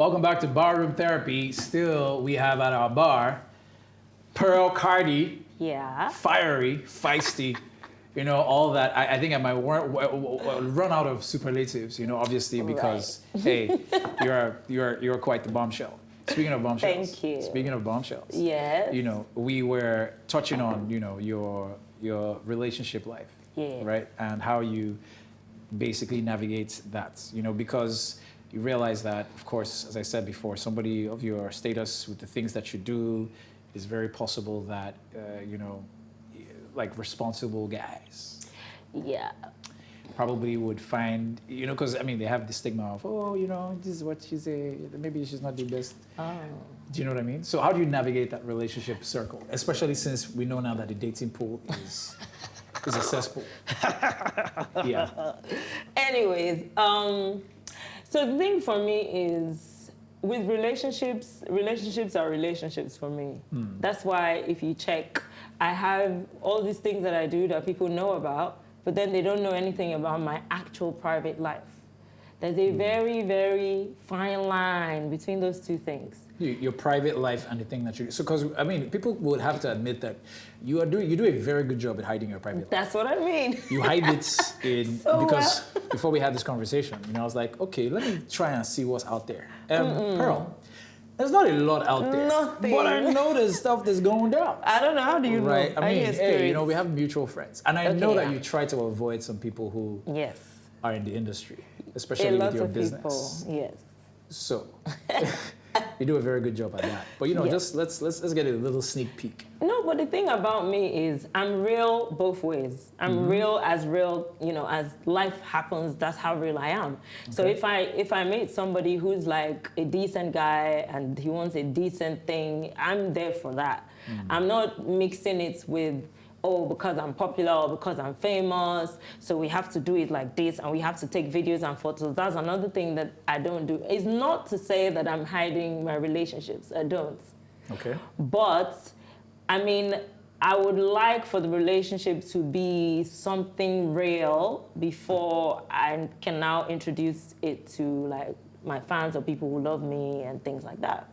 Welcome back to Barroom Therapy. Still, we have at our bar Pearl Cardi. Yeah. Fiery, feisty, all that. I think I might run out of superlatives, obviously, because, hey, you're quite the bombshell. Speaking of bombshells. Thank you. Speaking of bombshells. Yes. We were touching on, your relationship life. Yeah. Right? And how you basically navigate that, because you realize that, of course, as I said before, somebody of your status with the things that you do, it's very possible that, like responsible guys. Yeah. Probably would find, because, they have the stigma of, this is what she's maybe she's not the best. Oh. Do you know what I mean? So how do you navigate that relationship circle? Especially since we know now that the dating pool is a cesspool. Yeah. Anyways, so the thing for me is, with relationships are relationships for me. That's why if you check, I have all these things that I do that people know about, but then they don't know anything about my actual private life. There's a very, very fine line between those two things. Your private life and the thing that you... So, because, people would have to admit that you do a very good job at hiding your private life. That's what I mean. You hide it because well. Before we had this conversation, I was like, okay, let me try and see what's out there. Pearl, there's not a lot out there. Nothing. But I know there's stuff that's going down. I don't know. How do you know? Right? We have mutual friends. And I know that you try to avoid some people who are in the industry, especially with your business. People, yes. So... You do a very good job at that. But just let's get a little sneak peek. No, but the thing about me is I'm real both ways. I'm real, as life happens, that's how real I am. Okay. So if I meet somebody who's like a decent guy and he wants a decent thing, I'm there for that. I'm not mixing it with, because I'm popular or because I'm famous, so we have to do it like this and we have to take videos and photos. That's another thing that I don't do. It's not to say that I'm hiding my relationships. I don't. Okay. But, I would like for the relationship to be something real before I can now introduce it to like my fans or people who love me and things like that.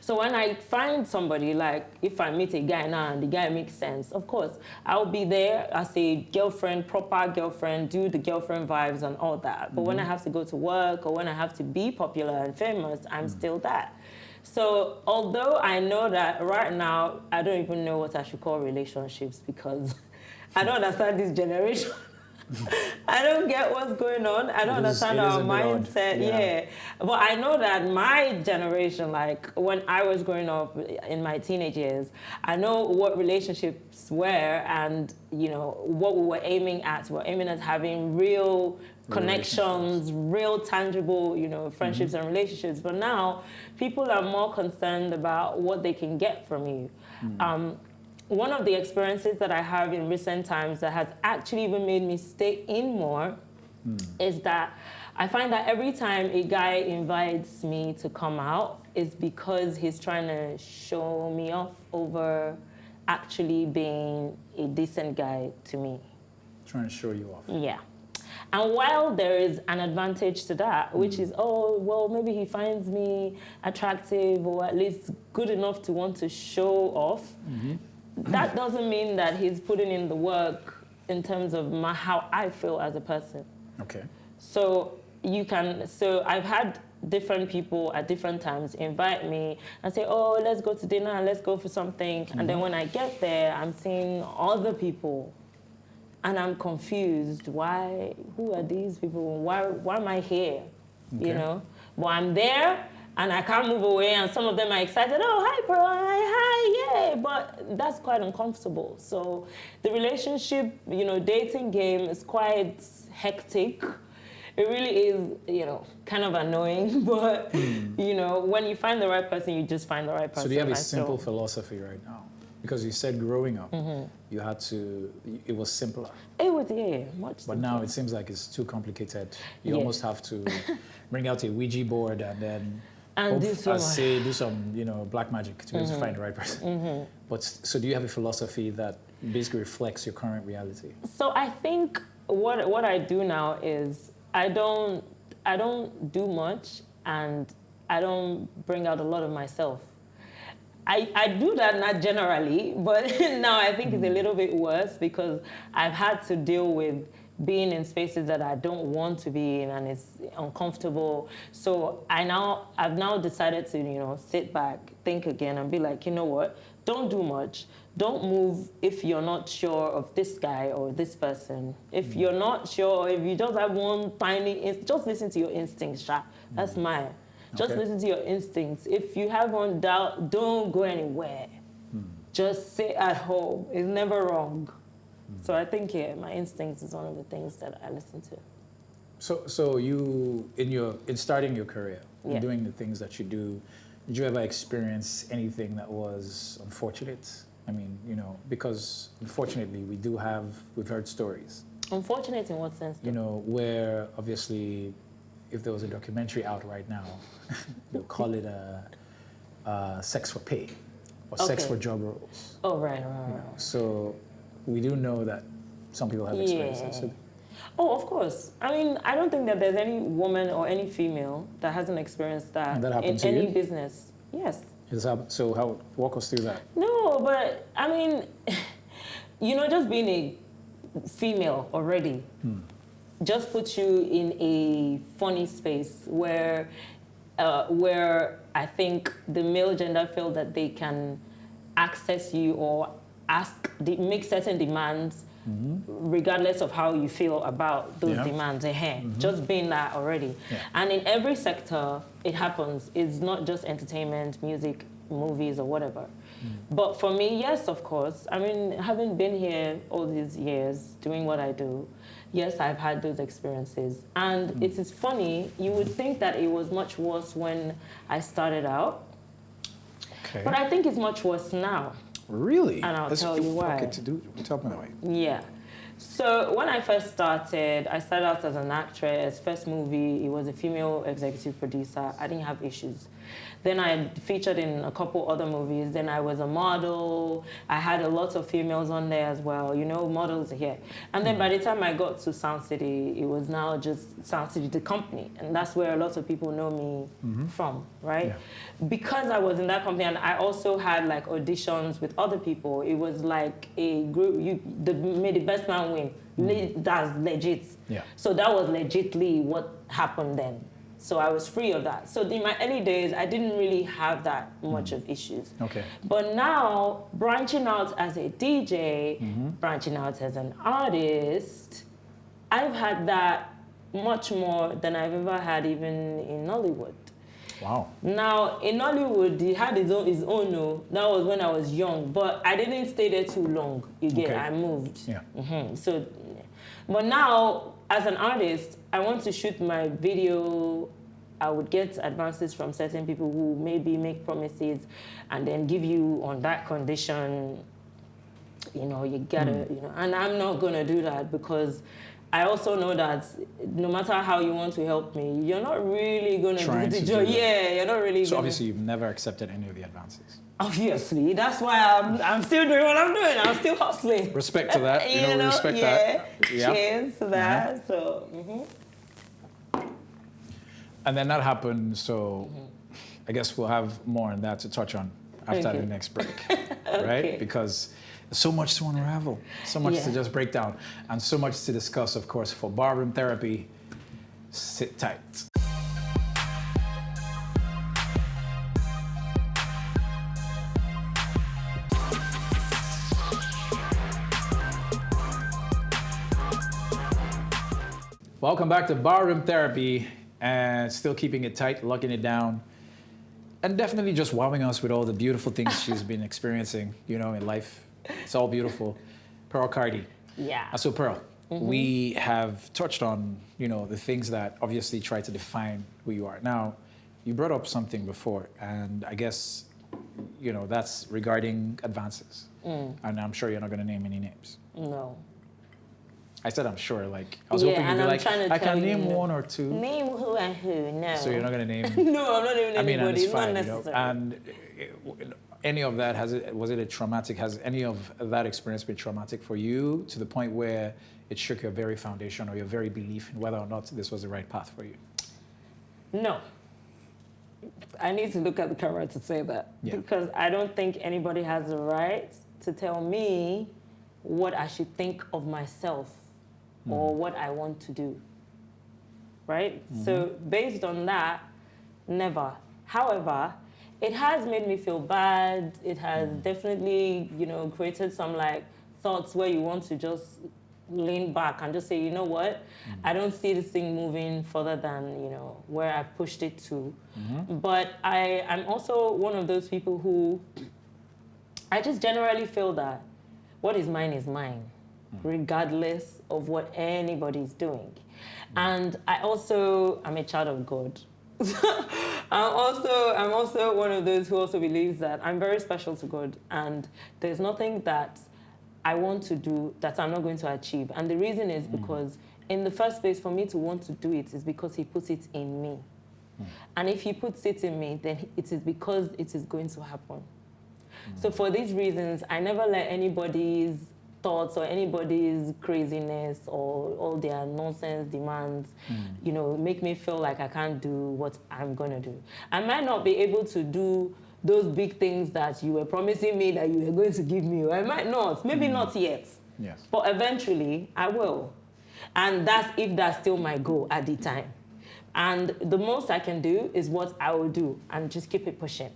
So when I find somebody, like if I meet a guy now and the guy makes sense, of course, I'll be there as a girlfriend, proper girlfriend, do the girlfriend vibes and all that. But when I have to go to work or when I have to be popular and famous, I'm still that. So although I know that right now, I don't even know what I should call relationships because I don't understand this generation. I don't get what's going on. I don't understand our mindset. Yeah. But I know that my generation, like when I was growing up in my teenage years, I know what relationships were and, what we were aiming at. We were aiming at having real connections, real tangible, friendships and relationships. But now people are more concerned about what they can get from you. One of the experiences that I have in recent times that has actually even made me stay in more is that I find that every time a guy invites me to come out, it's because he's trying to show me off over actually being a decent guy to me. Trying to show you off. Yeah. And while there is an advantage to that, which is, maybe he finds me attractive or at least good enough to want to show off, that doesn't mean that he's putting in the work in terms of how I feel as a person. Okay. So I've had different people at different times invite me and say, let's go to dinner and let's go for something. And then when I get there, I'm seeing other people and I'm confused. Why? Who are these people? Why am I here? Okay. But I'm there. And I can't move away, and some of them are excited. Oh, hi, Pearl, hi, yay. But that's quite uncomfortable. So the relationship, dating game is quite hectic. It really is, kind of annoying. But, when you find the right person, you just find the right person. So do you have a simple philosophy right now? Because you said growing up, it was simpler. It was, much simpler. But now it seems like it's too complicated. You almost have to bring out a Ouija board and then... do some black magic to be able to find the right person. But so do you have a philosophy that basically reflects your current reality? So I think what I do now is I don't do much, and I don't bring out a lot of myself. I do that not generally, but now I think it's a little bit worse because I've had to deal with being in spaces that I don't want to be in and it's uncomfortable. So I've now decided to, sit back, think again and be like, you know what? Don't do much. Don't move if you're not sure of this guy or this person. If you're not sure, if you just have one tiny, just listen to your instincts, Sha. That's mine. Just listen to your instincts. If you have one doubt, don't go anywhere. Just sit at home. It's never wrong. So I think, my instincts is one of the things that I listen to. So you, in starting your career, Yeah. doing the things that you do, did you ever experience anything that was unfortunate? I mean, because unfortunately we've heard stories. Unfortunate in what sense? Where obviously, if there was a documentary out right now, they'll call it sex for pay or sex for job roles. Oh, right. So we do know that some people have experienced this. Yeah. Oh, of course. I mean, I don't think that there's any woman or any female that hasn't experienced that in any business. Yes. So walk us through that. No, but I mean, just being a female already just puts you in a funny space where I think the male gender feel that they can access you or make certain demands regardless of how you feel about those demands. Just being that already. Yeah. And in every sector, it happens. It's not just entertainment, music, movies, or whatever. But for me, yes, of course. I mean, having been here all these years, doing what I do, yes, I've had those experiences. And it is funny, you would think that it was much worse when I started out. Okay. But I think it's much worse now. Really? And I'll tell you why. Okay, tell me that way. Yeah. So when I first started, I started out as an actress. First movie, it was a female executive producer. I didn't have issues. Then I featured in a couple other movies. Then I was a model. I had a lot of females on there as well. Models here. And then by the time I got to Soundcity, it was now just Soundcity, the company. And that's where a lot of people know me from, right? Yeah. Because I was in that company and I also had like auditions with other people. It was like a group, made the best man win. That's legit. Yeah. So that was legitly what happened then. So I was free of that. So in my early days, I didn't really have that much of issues. Okay. But now, branching out as a DJ, branching out as an artist, I've had that much more than I've ever had even in Nollywood. Wow. Now, in Nollywood, he had his own. That was when I was young, but I didn't stay there too long. I moved. Yeah. So, but now, as an artist, I want to shoot my video. I would get advances from certain people who maybe make promises and then give you on that condition, you gotta, and I'm not gonna do that because I also know that no matter how you want to help me, you're not really gonna do the job. Yeah, you're not really. So obviously you've never accepted any of the advances. Obviously, that's why I'm still doing what I'm doing. I'm still hustling. Respect to that. Respect that. Yeah. Cheers to that. So. And then that happened. So, I guess we'll have more on that to touch on after the next break, right? Because there's so much to unravel, so much to just break down, and so much to discuss. Of course, for Barroom Therapy, sit tight. Welcome back to Barroom Therapy, and still keeping it tight, locking it down, and definitely just wowing us with all the beautiful things she's been experiencing, in life. It's all beautiful. Pearl Cardi. Yeah. So Pearl, we have touched on, the things that obviously try to define who you are. Now, you brought up something before, and I guess, that's regarding advances. And I'm sure you're not going to name any names. No. I said I'm sure, I was hoping you'd be like, I can name one or two. Name who and who, no. So you're not going to name? No, I'm not naming anybody, and it's fine, not necessarily. And any of that, was it a traumatic, has any of that experience been traumatic for you to the point where it shook your very foundation or your very belief in whether or not this was the right path for you? No. I need to look at the camera to say that. Yeah. Because I don't think anybody has the right to tell me what I should think of myself or what I want to do. Right? So based on that, never. However, it has made me feel bad. It has definitely, created some like thoughts where you want to just lean back and just say, you know what, I don't see this thing moving further than, where I've pushed it to. But I'm also one of those people who, I just generally feel that what is mine, regardless of what anybody's doing. And I'm a child of God. I'm also one of those who also believes that I'm very special to God, and there's nothing that I want to do that I'm not going to achieve. And the reason is because in the first place, for me to want to do it is because he puts it in me. And if he puts it in me, then it is because it is going to happen. So for these reasons, I never let anybody's thoughts or anybody's craziness or all their nonsense demands, make me feel like I can't do what I'm going to do. I might not be able to do those big things that you were promising me that you were going to give me. I might not, maybe not yet. Yes. But eventually, I will. And that's if that's still my goal at the time. And the most I can do is what I will do and just keep it pushing.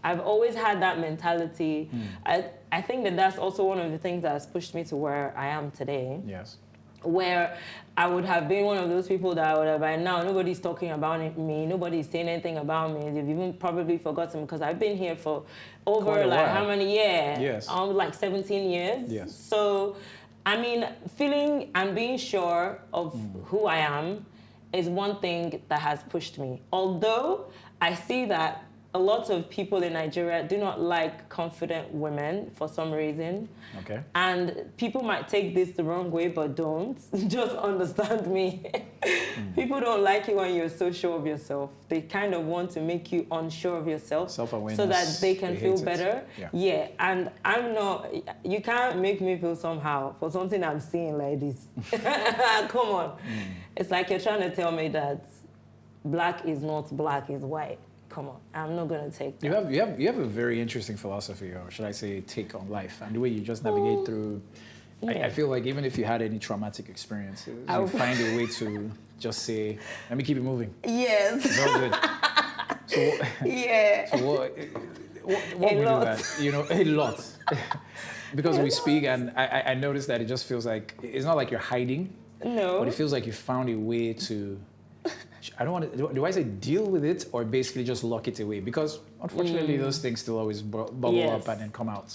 I've always had that mentality. I think that that's also one of the things that has pushed me to where I am today. Yes. Where I would have been one of those people that I would have by now, nobody's talking about me, nobody's saying anything about me. They've even probably forgotten because I've been here for over like how many years? Yes. Like 17 years. Yes. So, I mean, feeling and being sure of who I am is one thing that has pushed me. Although I see that a lot of people in Nigeria do not like confident women for some reason. Okay. And people might take this the wrong way, but don't. Just understand me. People don't like it when you're so sure of yourself. They kind of want to make you unsure of yourself. Self-awareness. So that they can feel hate it. better. Yeah. And I'm not, you can't make me feel somehow for something I'm seeing like this. Come on. It's like you're trying to tell me that black is not black, is white. Come on, I'm not gonna take that. You have a very interesting philosophy, or should I say, take on life, and the way you just navigate through. I feel like even if you had any traumatic experiences, you find a way to just say, "Let me keep it moving." Yes. It's all good. So Yeah. So what we do that? A lot. Because we speak, and I noticed that it just feels like it's not like you're hiding. No. But it feels like you found a way to. I don't want to. Do I say deal with it or basically just lock it away? Because unfortunately, those things still always bubble up and then come out.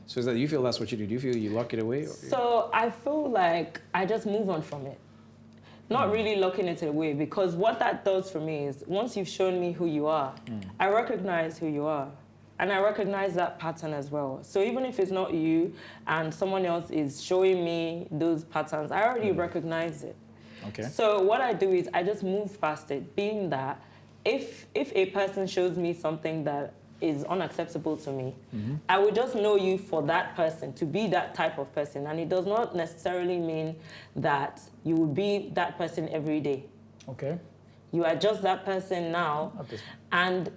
So is that you feel that's what you do? Do you feel you lock it away? So I feel like I just move on from it. Not really locking it away, because what that does for me is once you've shown me who you are, I recognize who you are. And I recognize that pattern as well. So even if it's not you and someone else is showing me those patterns, I already recognize it. Okay. So what I do is I just move past it, being that if a person shows me something that is unacceptable to me, I would just know you for that person, to be that type of person. And it does not necessarily mean that you will be that person every day. Okay. You are just that person now. And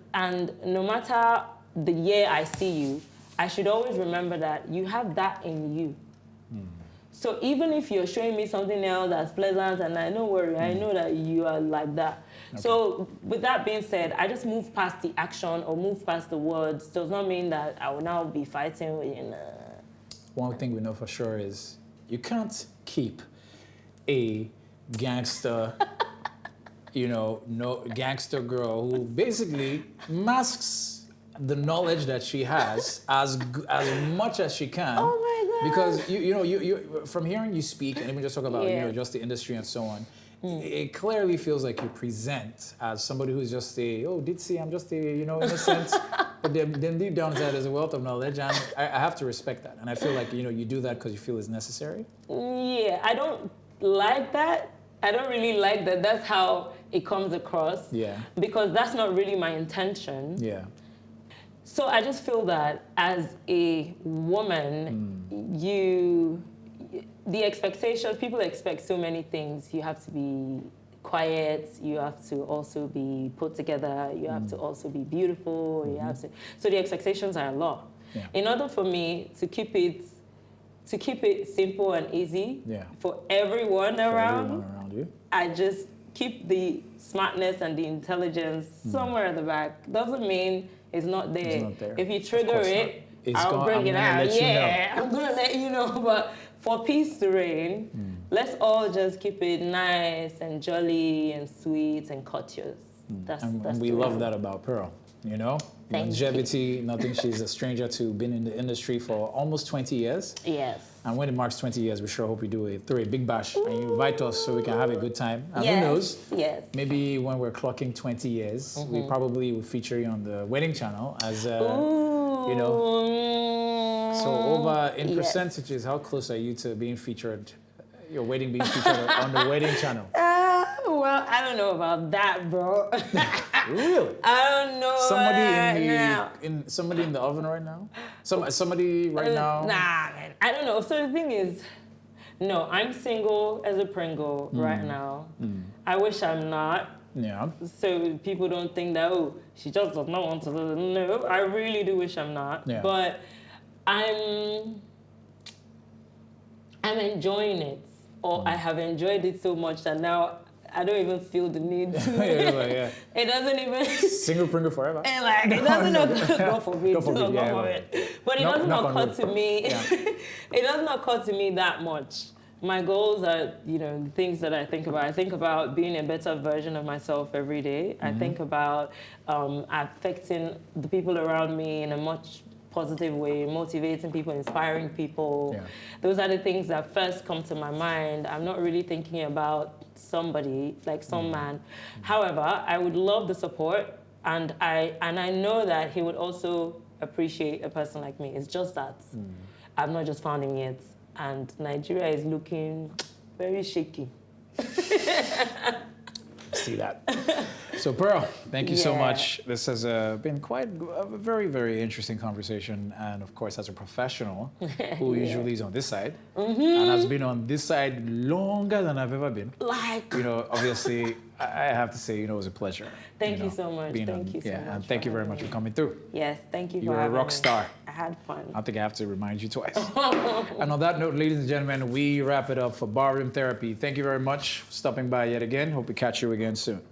no matter the year I see you, I should always remember that you have that in you. So even if you're showing me something else that's pleasant, and don't worry, I know that you are like that. Okay. So with that being said, I just move past the action or move past the words. Does not mean that I will now be fighting with you. One thing we know for sure is you can't keep a gangster, no gangster girl who basically masks the knowledge that she has as much as she can. Oh my God. Because you from hearing you speak and even just talk about just the industry and so on, it clearly feels like you present as somebody who's just I'm just innocent. But then deep down inside there's a wealth of knowledge, and I have to respect that. And I feel like you do that because you feel it's necessary. Yeah, I don't like that. I don't really like that. That's how it comes across. Yeah. Because that's not really my intention. Yeah. So I just feel that as a woman, the expectations, people expect so many things. You have to be quiet, you have to also be put together, you have to also be beautiful, you have to, so the expectations are a lot. Yeah. In order for me to keep it simple and easy for everyone around you. I just keep the smartness and the intelligence somewhere at the back. Doesn't mean it's not there. It's not there. If you trigger it, I'll bring it out. I'm gonna let you know. But for peace to reign, let's all just keep it nice and jolly and sweet and courteous. That's and we love that about Pearl. You know, longevity, nothing. She's a stranger to been in the industry for almost 20 years. Yes. And when it marks 20 years, we sure hope we do it through a big bash and you invite us so we can have a good time. And who knows? Yes. Maybe when we're clocking 20 years, we probably will feature you on the wedding channel as you know. So over in percentages, how close are you to being featured? Your wedding being featured on the wedding channel? Well, I don't know about that, bro. Really? I don't know. Somebody in the oven right now? Somebody right now? Nah, man. I don't know. So the thing is, no, I'm single as a Pringle right now. I wish I'm not. Yeah. So people don't think that, oh, she just does not want to. No, I really do wish I'm not. Yeah. But I'm enjoying it. Or I have enjoyed it so much that now I don't even feel the need to. It doesn't even. Single Pringle forever. And like, it doesn't God forbid. God forbid. But it does not occur to me. It does not occur to me that much. My goals are, you know, the things that I think about. I think about being a better version of myself every day. I think about affecting the people around me in a much positive way, motivating people, inspiring people. Yeah. Those are the things that first come to my mind. I'm not really thinking about somebody, like some man. However, I would love the support, and I know that he would also appreciate a person like me. It's just that I've not just found him yet, and Nigeria is looking very shaky. See that. So Pearl, thank you so much. This has been quite a very, very interesting conversation. And of course, as a professional who usually is on this side and has been on this side longer than I've ever been. Like, you know, obviously, I have to say, you know, it was a pleasure. Thank you so much. Thank you so much. And thank you very much for coming through. Yes, thank you for You're a rock star. I had fun. I think I have to remind you twice. And on that note, ladies and gentlemen, we wrap it up for Barroom Therapy. Thank you very much for stopping by yet again. Hope we catch you again soon.